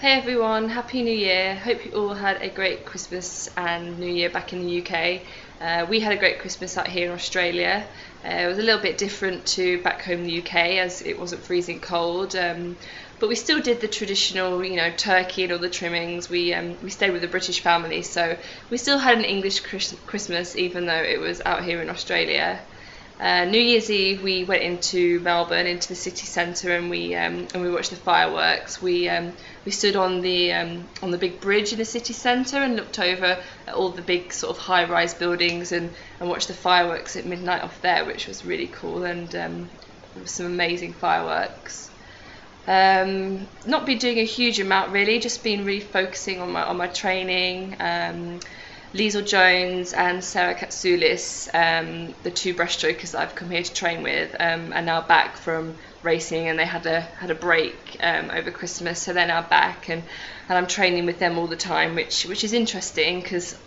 Hey everyone, Happy New Year. Hope you all had a great Christmas and New Year back in the UK. We had a great Christmas out here in Australia. It was a little bit different to back home in the UK as it wasn't freezing cold, but we still did the traditional, turkey and all the trimmings. We stayed with a British family, so we still had an English Christmas even though it was out here in Australia. New Year's Eve we went into Melbourne, into the city centre, and we watched the fireworks. We stood on the big bridge in the city centre and looked over at all the big sort of high-rise buildings and watched the fireworks at midnight off there, which was really cool, and some amazing fireworks. Not been doing a huge amount really, just been really focusing on my training. Liesel Jones and Sarah Katsoulis, the two breaststrokers that I've come here to train with, are now back from racing, and they had a break over Christmas, so they're now back, and I'm training with them all the time, which is interesting because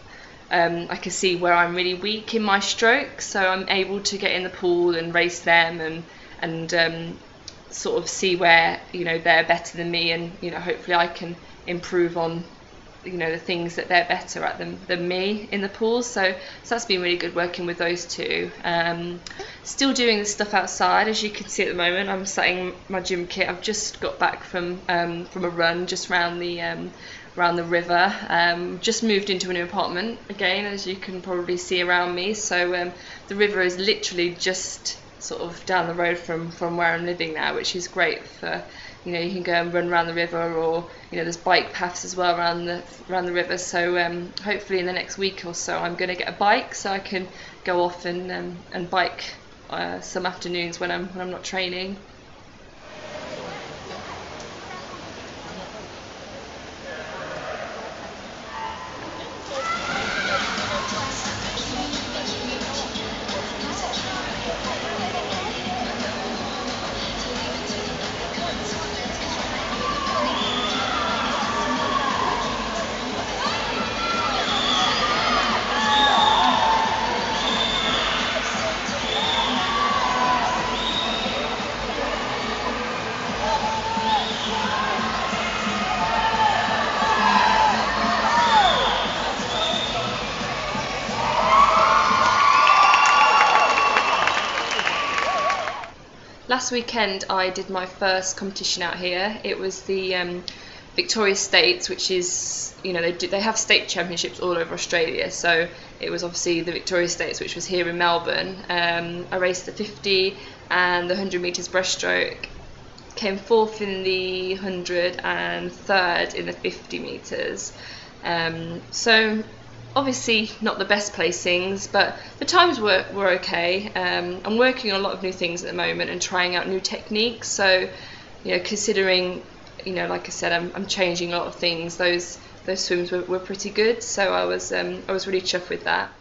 I can see where I'm really weak in my stroke, so I'm able to get in the pool and race them and sort of see where they're better than me, and hopefully I can improve on the things that they're better at than me in the pool, so that's been really good working with those two. Still doing the stuff outside, as you can see at the moment. I'm setting my gym kit. I've just got back from a run just around the river. Just moved into a new apartment again, as you can probably see around me, so the river is literally just sort of down the road from where I'm living now, which is great for you can go and run around the river, or there's bike paths as well around the river, so hopefully in the next week or so I'm going to get a bike so I can go off and bike some afternoons when I'm not training. Last weekend I did my first competition out here. It was the Victoria States, which is, they have state championships all over Australia, so it was obviously the Victoria States, which was here in Melbourne. I raced the 50 and the 100 metres breaststroke, came fourth in the 100 and third in the 50 metres. So obviously not the best placings, but the times were okay. I'm working on a lot of new things at the moment and trying out new techniques, so considering like I said, I'm changing a lot of things, those swims were pretty good, so I was really chuffed with that.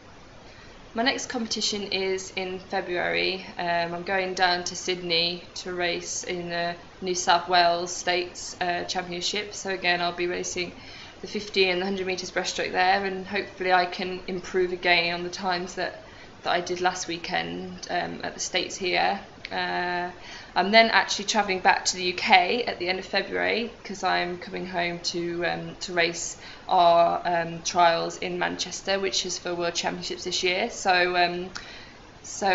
My next competition is in February. I'm going down to Sydney to race in the New South Wales States Championship, so again I'll be racing the 50 and the 100 metres breaststroke there, and hopefully I can improve again on the times that I did last weekend at the States here. I'm then actually travelling back to the UK at the end of February because I'm coming home to race our trials in Manchester, which is for World Championships this year. So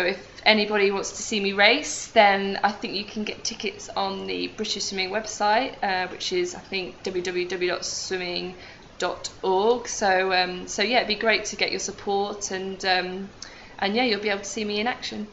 if anybody wants to see me race, then I think you can get tickets on the British Swimming website, which is I think www.swimming.org. So yeah, it'd be great to get your support, and yeah, you'll be able to see me in action.